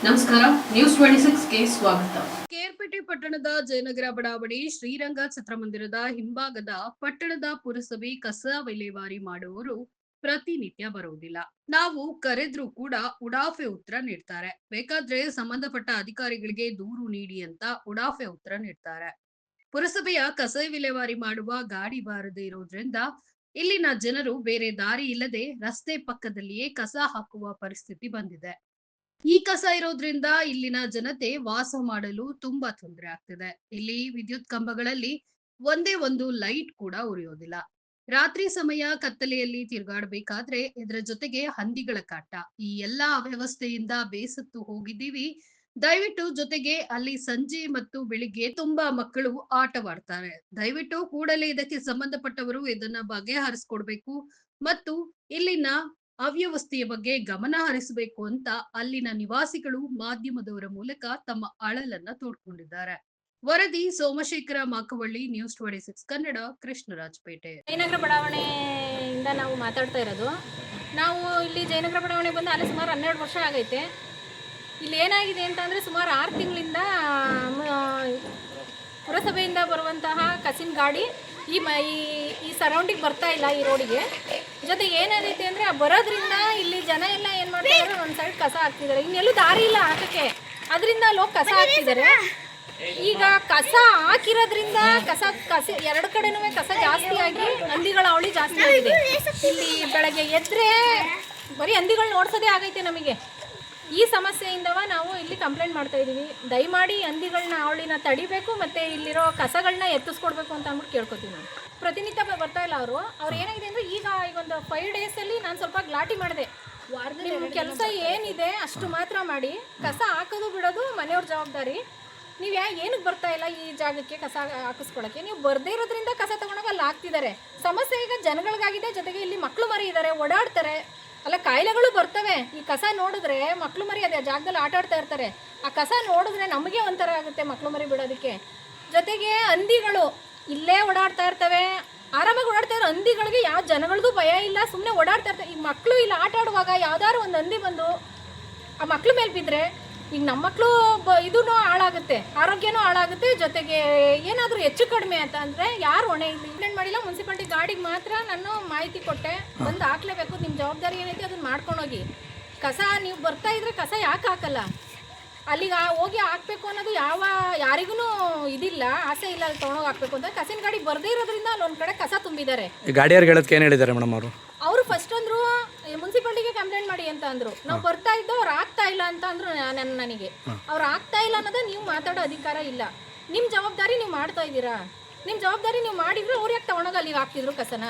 ನಮಸ್ಕಾರ, ನ್ಯೂಸ್ 26ಗೆ ಸ್ವಾಗತ. ಕೆಆರ್ಪೇಟೆ ಪಟ್ಟಣದ ಜಯನಗರ ಬಡಾವಣೆ ಶ್ರೀರಂಗ ಚಿತ್ರಮಂದಿರದ ಹಿಂಭಾಗದ ಪಟ್ಟಣದ ಪುರಸಭೆ ಕಸ ವಿಲೇವಾರಿ ಮಾಡುವವರು ಪ್ರತಿನಿತ್ಯ ಬರುವುದಿಲ್ಲ. ನಾವು ಕರೆದ್ರೂ ಕೂಡ ಉಡಾಫೆ ಉತ್ತರ ನೀಡ್ತಾರೆ. ಬೇಕಾದ್ರೆ ಸಂಬಂಧಪಟ್ಟ ಅಧಿಕಾರಿಗಳಿಗೆ ದೂರು ನೀಡಿ ಅಂತ ಉಡಾಫೆ ಉತ್ತರ ನೀಡ್ತಾರೆ. ಪುರಸಭೆಯ ಕಸ ವಿಲೇವಾರಿ ಮಾಡುವ ಗಾಡಿ ಬಾರದೆ ಇರೋದ್ರಿಂದ ಇಲ್ಲಿನ ಜನರು ಬೇರೆ ದಾರಿ ಇಲ್ಲದೆ ರಸ್ತೆ ಪಕ್ಕದಲ್ಲಿಯೇ ಕಸ ಹಾಕುವ ಪರಿಸ್ಥಿತಿ ಬಂದಿದೆ. ಈ ಕಸ ಇರೋದ್ರಿಂದ ಇಲ್ಲಿನ ಜನತೆ ವಾಸ ಮಾಡಲು ತುಂಬಾ ತೊಂದರೆ ಆಗ್ತಿದೆ. ಇಲ್ಲಿ ವಿದ್ಯುತ್ ಕಂಬಗಳಲ್ಲಿ ಒಂದೇ ಒಂದು ಲೈಟ್ ಕೂಡ ಉರಿಯೋದಿಲ್ಲ. ರಾತ್ರಿ ಸಮಯ ಕತ್ತಲೆಯಲ್ಲಿ ತಿರುಗಾಡಬೇಕಾದ್ರೆ ಇದರ ಜೊತೆಗೆ ಹಂದಿಗಳ ಕಾಟ. ಈ ಎಲ್ಲಾ ಅವ್ಯವಸ್ಥೆಯಿಂದ ಬೇಸತ್ತು ಹೋಗಿದ್ದೀವಿ. ದಯವಿಟ್ಟು ಜೊತೆಗೆ ಅಲ್ಲಿ ಸಂಜೆ ಮತ್ತು ಬೆಳಿಗ್ಗೆ ತುಂಬಾ ಮಕ್ಕಳು ಆಟವಾಡ್ತಾರೆ. ದಯವಿಟ್ಟು ಕೂಡಲೇ ಇದಕ್ಕೆ ಸಂಬಂಧಪಟ್ಟವರು ಇದನ್ನ ಬಗೆಹರಿಸಿಕೊಡ್ಬೇಕು ಮತ್ತು ಇಲ್ಲಿನ ಅವ್ಯವಸ್ಥೆಯ ಬಗ್ಗೆ ಗಮನ ಹರಿಸಬೇಕು ಅಂತ ಅಲ್ಲಿನ ನಿವಾಸಿಗಳು ಮಾಧ್ಯಮದವರ ಮೂಲಕ ತಮ್ಮ ಅಳಲನ್ನ ತೋಡ್ಕೊಂಡಿದ್ದಾರೆ. ವರದಿ ಸೋಮಶೇಖರ ಮಾಕವಳ್ಳಿ, ನ್ಯೂಸ್ 26 ಕನ್ನಡ, ಕೃಷ್ಣರಾಜಪೇಟೆ. ಜಯನಗರ ಬಡಾವಣೆಯಿಂದ ನಾವು ಮಾತಾಡ್ತಾ ಇರೋದು. ನಾವು ಇಲ್ಲಿ ಜಯನಗರ ಬಡಾವಣೆ ಬಂದು ಅಲ್ಲಿ ಸುಮಾರು 12 ವರ್ಷ ಆಗೈತೆ. ಇಲ್ಲಿ ಏನಾಗಿದೆ ಅಂತಂದರೆ ಸುಮಾರು 6 ತಿಂಗಳಿಂದ ಪುರಸಭೆಯಿಂದ ಬರುವಂತಹ ಕಸಿನ ಗಾಡಿ ಈ ಸರೌಂಡಿಗೆ ಬರ್ತಾ ಇಲ್ಲ, ಈ ರೋಡಿಗೆ. ಜೊತೆಗೆ ಏನಾಗೈತೆ ಅಂದರೆ ಬರೋದ್ರಿಂದ ಇಲ್ಲಿ ಜನ ಎಲ್ಲ ಏನು ಮಾಡ್ತಿದ್ದಾರೆ, ಒಂದು ಸೈಡ್ ಕಸ ಹಾಕ್ತಿದ್ದಾರೆ. ಇನ್ನೆಲ್ಲೂ ದಾರಿ ಇಲ್ಲ ಹಾಕೋಕ್ಕೆ, ಅದರಿಂದ ಅಲ್ಲಿ ಹೋಗಿ ಕಸ ಹಾಕ್ತಿದ್ದಾರೆ. ಈಗ ಕಸ ಹಾಕಿರೋದ್ರಿಂದ ಕಸ ಎರಡು ಕಡೆನೂ ಕಸ ಜಾಸ್ತಿ ಆಗಿ ಹಂದಿಗಳ ಅವಳಿ ಜಾಸ್ತಿ ಆಗಿದೆ. ಇಲ್ಲಿ ಬೆಳಗ್ಗೆ ಎದ್ದರೆ ಬರೀ ಹಂದಿಗಳು ನೋಡ್ಸೋದೇ ಆಗೈತೆ ನಮಗೆ. ಈ ಸಮಸ್ಯೆಯಿಂದವ ನಾವು ಇಲ್ಲಿ ಕಂಪ್ಲೇಂಟ್ ಮಾಡ್ತಾ ಇದ್ದೀವಿ. ದಯಮಾಡಿ ಹಂದಿಗಳನ್ನ ಅವಳಿನ ತಡಿಬೇಕು ಮತ್ತು ಇಲ್ಲಿರೋ ಕಸಗಳನ್ನ ಎತ್ತಿಸ್ಕೊಡ್ಬೇಕು ಅಂತ ಅಂದ್ಬಿಟ್ಟು ಕೇಳ್ಕೊತೀವಿ. ನಾವು ಪ್ರತಿನಿತ್ಯ ಬರ್ತಾ ಇಲ್ಲ. ಅವ್ರು ಏನಾಗಿದೆ ಅಂದರೆ ಈಗ ಒಂದು 5 ಡೇಸಲ್ಲಿ ನಾನು ಸ್ವಲ್ಪ ಗ್ಲಾಟಿ ಮಾಡಿದೆ. ನಿಮ್ಮ ಕೆಲಸ ಏನಿದೆ ಅಷ್ಟು ಮಾತ್ರ ಮಾಡಿ, ಕಸ ಹಾಕೋದು ಬಿಡೋದು ಮನೆಯವ್ರ ಜವಾಬ್ದಾರಿ. ನೀವು ಏನಕ್ಕೆ ಬರ್ತಾ ಇಲ್ಲ ಈ ಜಾಗಕ್ಕೆ ಕಸ ಹಾಕಿಸ್ಕೊಳಕ್ಕೆ? ನೀವು ಬರದೇ ಇರೋದ್ರಿಂದ ಕಸ ತೊಗೊಂಡೋಗಿ ಅಲ್ಲಿ ಹಾಕ್ತಿದ್ದಾರೆ. ಸಮಸ್ಯೆ ಈಗ ಜನಗಳಿಗಾಗಿದೆ. ಜೊತೆಗೆ ಇಲ್ಲಿ ಮಕ್ಕಳು ಮರಿ ಇದ್ದಾರೆ, ಓಡಾಡ್ತಾರೆ. ಅಲ್ಲ, ಕಾಯಿಲೆಗಳು ಬರ್ತವೆ. ಈ ಕಸ ನೋಡಿದ್ರೆ ಮಕ್ಕಳು ಮರಿ ಅದೇ ಜಾಗದಲ್ಲಿ ಆಟ ಆಡ್ತಾ ಇರ್ತಾರೆ. ಆ ಕಸ ನೋಡಿದ್ರೆ ನಮಗೆ ಒಂಥರ ಆಗುತ್ತೆ ಮಕ್ಕಳು ಮರಿ ಬಿಡೋದಕ್ಕೆ. ಜೊತೆಗೆ ಹಂದಿಗಳು ಇಲ್ಲೇ ಓಡಾಡ್ತಾ ಇರ್ತವೆ, ಆರಾಮಾಗಿ ಓಡಾಡ್ತಾ ಇರೋ ಹಂದಿಗಳಿಗೆ ಯಾವ ಜನಗಳದ್ದು ಭಯ ಇಲ್ಲ, ಸುಮ್ಮನೆ ಓಡಾಡ್ತಾ ಇರ್ತಾರೆ. ಈಗ ಮಕ್ಕಳು ಇಲ್ಲಿ ಆಟ ಆಡುವಾಗ ಯಾವ್ದಾದ್ರು ಒಂದು ಹಂದಿ ಬಂದು ಆ ಮಕ್ಳ ಮೇಲೆ ಬಿದ್ದರೆ ಈಗ ನಮ್ಮ ಮಕ್ಕಳು ಇದೂ ಹಾಳಾಗುತ್ತೆ, ಆರೋಗ್ಯನೂ ಹಾಳಾಗುತ್ತೆ. ಜೊತೆಗೆ ಏನಾದರೂ ಹೆಚ್ಚು ಕಡಿಮೆ ಅಂತ ಅಂದರೆ ಯಾರು ಹೊಣೆ ಇಂಪ್ಲೇಂಟ್ ಮಾಡಿಲ್ಲ. ಮುನ್ಸಿಪಾಲ್ಟಿ ಗಾಡಿಗೆ ಮಾತ್ರ ನಾನು ಮಾಹಿತಿ ಕೊಟ್ಟೆ, ಬಂದು ಹಾಕ್ಲೇಬೇಕು, ನಿಮ್ಮ ಜವಾಬ್ದಾರಿ ಏನೈತೆ ಅದನ್ನು ಮಾಡ್ಕೊಂಡೋಗಿ. ಕಸ ನೀವು ಬರ್ತಾ ಇದ್ರೆ ಕಸ ಯಾಕೆ ಹಾಕಲ್ಲ? ಅಲ್ಲಿಗೆ ಹೋಗಿ ಹಾಕಬೇಕು ಅನ್ನೋದು ಯಾರಿಗೂ ಇದಿಲ್ಲ, ಆಸೆ ಇಲ್ಲ ಅಲ್ಲಿ ತೊಗೊಂಡೋಗಿ ಹಾಕಬೇಕು ಅಂತ. ಕಸಿನ ಗಾಡಿ ಬರದೇ ಇರೋದ್ರಿಂದ ಅಲ್ಲಿ ಒಂದು ಕಡೆ ಕಸ ತುಂಬಿದ್ದಾರೆ. ಗಾಡಿಯವ್ರಿಗೆ ಹೇಳೋದಕ್ಕೆ ಏನು ಹೇಳಿದ್ದಾರೆ ಮೇಡಮ್ ಅವರು ಫಸ್ಟ್ ಅಂದರು ಮುನ್ಸಿಪಾಲ್ಟಿಗೆ ಕಂಪ್ಲೇಂಟ್ ಮಾಡಿ ಅಂತ ಅಂದರು. ನಾವು ಬರ್ತಾ ಇದ್ದೋ ಅವ್ರು ಆಗ್ತಾ ಇಲ್ಲ ಅಂತ ಅಂದರು. ನನಗೆ ಅವ್ರು ಆಗ್ತಾ ಇಲ್ಲ ಅನ್ನೋದೇ ನೀವು ಮಾತಾಡೋ ಅಧಿಕಾರ ಇಲ್ಲ. ನಿಮ್ಮ ಜವಾಬ್ದಾರಿ ನೀವು ಮಾಡ್ತಾ ಇದ್ದೀರಾ. ನಿಮ್ಮ ಜವಾಬ್ದಾರಿ ನೀವು ಮಾಡಿದ್ರೆ ಅವ್ರು ಯಾಕೆ ತೊಗೊಂಡೋಗಿ ಅಲ್ಲಿಗೆ ಹಾಕ್ತಿದ್ರು ಕಸನ?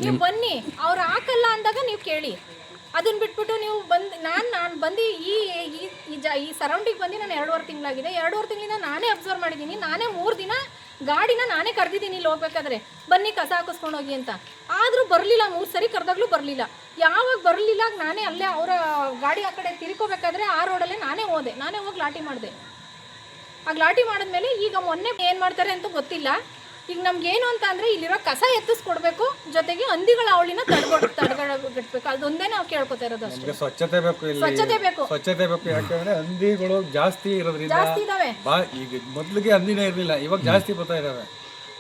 ನೀವು ಬನ್ನಿ, ಅವ್ರು ಹಾಕಲ್ಲ ಅಂದಾಗ ನೀವು ಕೇಳಿ. ಅದನ್ನ ಬಿಟ್ಬಿಟ್ಟು ನೀವು ನಾನು ಬಂದು ಈ ಸರೌಂಡಿಗೆ ಬಂದು ನಾನು 2.5 ತಿಂಗಳಾಗಿದೆ. 2.5 ತಿಂಗಳಿಂದ ನಾನೇ ಅಬ್ಸರ್ವ್ ಮಾಡಿದ್ದೀನಿ. ನಾನೇ 3 ದಿನ ಗಾಡಿನ ನಾನೇ ಕರೆದಿದ್ದೀನಿ ಇಲ್ಲಿ ಹೋಗ್ಬೇಕಾದ್ರೆ, ಬನ್ನಿ ಕಸ ಹಾಕಿಸ್ಕೊಂಡು ಹೋಗಿ ಅಂತ. ಆದರೂ ಬರಲಿಲ್ಲ. 3 ಸರಿ ಕರೆದಾಗಲೂ ಬರಲಿಲ್ಲ. ಯಾವಾಗ ಬರಲಿಲ್ಲ ನಾನೇ ಅಲ್ಲೇ ಅವರ ಗಾಡಿ ಆ ಕಡೆ ತಿರ್ಕೋಬೇಕಾದ್ರೆ ಆ ರೋಡಲ್ಲೇ ನಾನೇ ಹೋದೆ. ನಾನೇ ಹೋಗಿ ಲಾಟಿ ಮಾಡಿದೆ. ಆ ಲಾಟಿ ಮಾಡಿದ್ಮೇಲೆ ಈಗ ಮೊನ್ನೆ ಏನು ಮಾಡ್ತಾರೆ ಅಂತ ಗೊತ್ತಿಲ್ಲ. ಈಗ ನಮ್ಗೇನು ಅಂತ ಅಂದರೆ ಇಲ್ಲಿರೋ ಕಸ ಎತ್ತಿಸ್ಕೊಡ್ಬೇಕು, ಜೊತೆಗೆ ಹಂದಿಗಳ ಅವಳಿನ ತಡೆಗಟ್ಟಬೇಕು. ಅದೊಂದೇ ನಾವು ಕೇಳ್ಕೊತಾ ಇರೋದು ಅಷ್ಟೇ. ಸ್ವಚ್ಛತೆ ಬೇಕು. ಯಾಕಂದ್ರೆ ಹಂದಿಗಳು ಜಾಸ್ತಿ ಇರೋದ್ರಿಂದ ಜಾಸ್ತಿ ಇದಾವೆ. ಈಗ ಮೊದಲಿಗೆ ಹಂದಿನೇ ಇರಲಿಲ್ಲ, ಇವಾಗ ಜಾಸ್ತಿ ಬರ್ತಾ ಇದಾವೆ.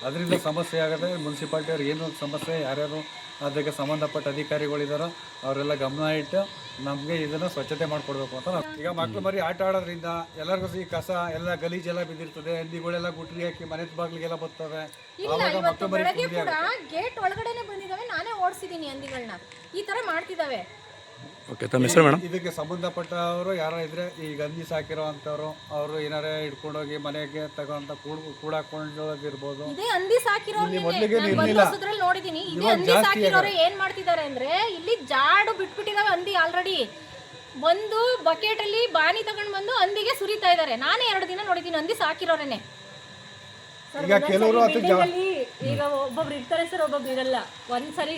ಅದರಿಂದ ಸಮಸ್ಯೆ ಆಗುತ್ತೆ. ಮುನ್ಸಿಪಾಲ್ಟಿ ಅವ್ರಿಗೆ ಏನು ಸಮಸ್ಯೆ, ಯಾರ್ಯಾರು ಅದಕ್ಕೆ ಸಂಬಂಧಪಟ್ಟ ಅಧಿಕಾರಿಗಳಿದಾರೋ ಅವರೆಲ್ಲ ಗಮನ ಇಟ್ಟು ನಮಗೆ ಇದನ್ನು ಸ್ವಚ್ಛತೆ ಮಾಡಿಕೊಡ್ಬೇಕು ಅಂತ. ಈಗ ಮಕ್ಕಳು ಮರಿ ಆಟ ಆಡೋದ್ರಿಂದ ಎಲ್ಲರಿಗೂ ಈ ಕಸ ಎಲ್ಲ ಗಲೀಜೆಲ್ಲ ಬಿದ್ದಿರ್ತದೆ. ಹಂದಿಗಳೆಲ್ಲ ಗುಟ್ರಿ ಹಾಕಿ ಮನೆ ಬಾಗಿಲಿಗೆಲ್ಲ ಬರ್ತವೆ. ಬೆಳಗ್ಗೆ ಕೂಡ ಗೇಟ್ ಒಳಗಡೆನೆ ಬಂದಿದ್ದಾವೆ, ನಾನೇ ಓಡಿಸಿದ್ದೀನಿ ಹಂದಿಗಳನ್ನ. ಈ ತರ ಮಾಡ್ತಿದ್ದಾವೆ. ಇದಕ್ಕೆ ಸಂಬಂಧಪಟ್ಟವರು ಯಾರ ಇದ್ರೆ ಈಗ ಹಂದಿ ಸಾಕಿರೋ ಅಂತವ್ರು, ಅವರು ಏನಾರ ಹಿಡ್ಕೊಂಡೋಗಿ ಮನೆಗೆ ತಗೊಂತ ಕೂಡಾಕೊಂಡಿರ್ಬೋದು. ಇದೇ ಹಂದಿ ಸಾಕಿರೋರು ನೋಡಿದೀನಿ. ಇದೇ ಹಂದಿ ಸಾಕಿರೋರು ಏನ್ ಮಾಡ್ತಿದ್ದಾರೆ ಅಂದ್ರೆ ಇಲ್ಲಿ ಜಾಡು ಬಿಟ್ಬಿಟ್ಟಿದಾವೆ ಹಂದಿ. ಆಲ್ರೆಡಿ ಬಂದು ಬಕೆಟ್ ಅಲ್ಲಿ ಬಾನಿ ತಗೊಂಡ್ ಬಂದು ಹಂದಿಗೆ ಸುರಿತಾ ಇದಾರೆ. ನಾನೇ 2 ದಿನ ನೋಡಿದೀನಿ ಹಂದಿ ಸಾಕಿರೋರೇನೆ. ಈಗ ಕೆಲವರು ಈಗ ಒಬ್ಬೊಬ್ರು ಇರ್ತಾರೆ ಸರ್, ಒಬ್ಬೊಬ್ರು ಇರಲ್ಲ. ಒಂದ್ಸರಿ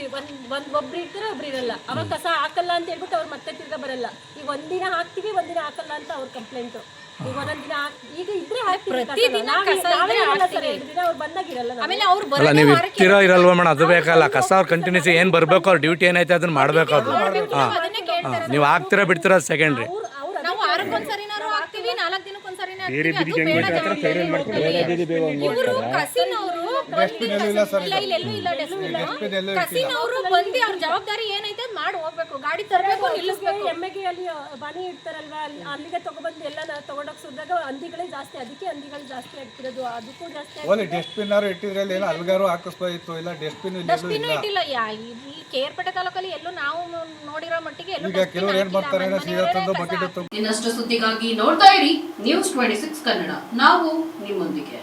ಒಬ್ರು ಇರ್ತಾರೆ, ಒಬ್ರು ಇರಲ್ಲ. ಅವಾಗ ಕಸ ಹಾಕಲ್ಲ ಅಂತ ಹೇಳ್ಬಿಟ್ಟು ಅವ್ರು ಮತ್ತೆ ತಿರ್ಗಾ ಬರಲ್ಲ. ಈಗ ಒಂದಿನ ಹಾಕ್ತಿವಿ, ಒಂದಿನ ಹಾಕಲ್ಲ ಅಂತ ಅವ್ರ ಕಂಪ್ಲೇಂಟ್. ಈಗ ಒಂದೊಂದ್ ದಿನ ಈಗ ಇದ್ರೆ ಹಾಕ್ತಿವಿ, ಅವ್ರು ಬಂದಾಗಿರಲ್ಲ. ನೀವು ಇರ್ತಿರೋ ಇರಲ್ವ ಮೇಡಮ್, ಅದು ಬೇಕಲ್ಲ. ಕಸ ಅವ್ರು ಕಂಟಿನ್ಯೂಸ್ ಏನು ಬರಬೇಕು, ಅವ್ರ ಡ್ಯೂಟಿ ಏನೈತೆ ಅದನ್ನ ಮಾಡ್ಬೇಕು. ಅದು ನೀವು ಹಾಕ್ತಿರೋ ಬಿಡ್ತಿರೋ ಸೆಕೆಂಡ್ರಿ. ನಾವು 6 ದಿನಕ್ಕೊಂದ್ಸರಿನಾರು ಹಾಕ್ತಿವಿ, 4 ದಿನಕ್ಕೊಂದ್ಸರಿನೇ ಹಾಕ್ತಿವಿ. ಅದು ಬೇಡ ಜವಾಬ್ದಾರಿ. ಇವರು ಕಸಿನವರು ಇಲ್ಲೆಲ್ಲೂ ಇಲ್ಲ ಡಸ್ಟ್ಬಿನ್. ಕಸಿನವರು ಬಂದು ಅವ್ರ ಜವಾಬ್ದಾರಿ ಏನೈತೆ ಅದ್ ಮಾಡಿ ಹೋಗ್ಬೇಕು. ಗಾಡಿ ತರಬೇಕು, ನಿಲ್ಲಿಸ್ಬೇಕು. ಎಮ್ಮೆಗೆ ಅಲ್ಲಿ ಮನೆ ಇಡ್ತಾರಲ್ವಾ, ಅಲ್ಲಿಗೆ ತಗೊಬಂದು ಎಲ್ಲ ತಗೊಂಡೋಗಿ ಸುರಿದಾಗ ಹಂದಿಗಳೇ ಜಾಸ್ತಿ, ಅದಕ್ಕೆ ಹಂದಿಗಳು ಜಾಸ್ತಿ ಆಗ್ತಿರೋದು. ಅದಕ್ಕೂ ಜಾಸ್ತಿ ಓಲಿ ಡಸ್ಟ್ಬಿನ್ ಇಟ್ಟಿದ್ರಲ್ಲಿ ಏನೋ ಅಲ್ಗಾರು ಹಾಕಿಸ್ಬೋದಿತ್ತು, ಇಲ್ಲ ಡಸ್ಟ್ಬಿನ್ ಡಸ್ಟ್ಬಿನ್ ಇಟ್ಟಿಲ್ಲ. ಈ ಕೇರ್ಪೇಟೆ ತಾಲೂಕಲ್ಲಿ ಎಲ್ಲೂ ನಾವು ನೋಡಿರೋ ಮಟ್ಟಿಗೆ ಎಲ್ಲೂ ಈಗ ಕೆಲವರು ಏನ್ ಮಾಡ್ತಾರೆ ಅಂದ್ರೆ ಸೀದಾ ತಂದು ಬಕೆಟ್ ಇನ್ನಷ್ಟು ಸುದ್ದಿಗಾಗಿ ನೋಡ್ತಾ ಇರಿ News 26 ಕನ್ನಡ. ನಾವು ನಿಮ್ಮೊಂದಿಗೆ.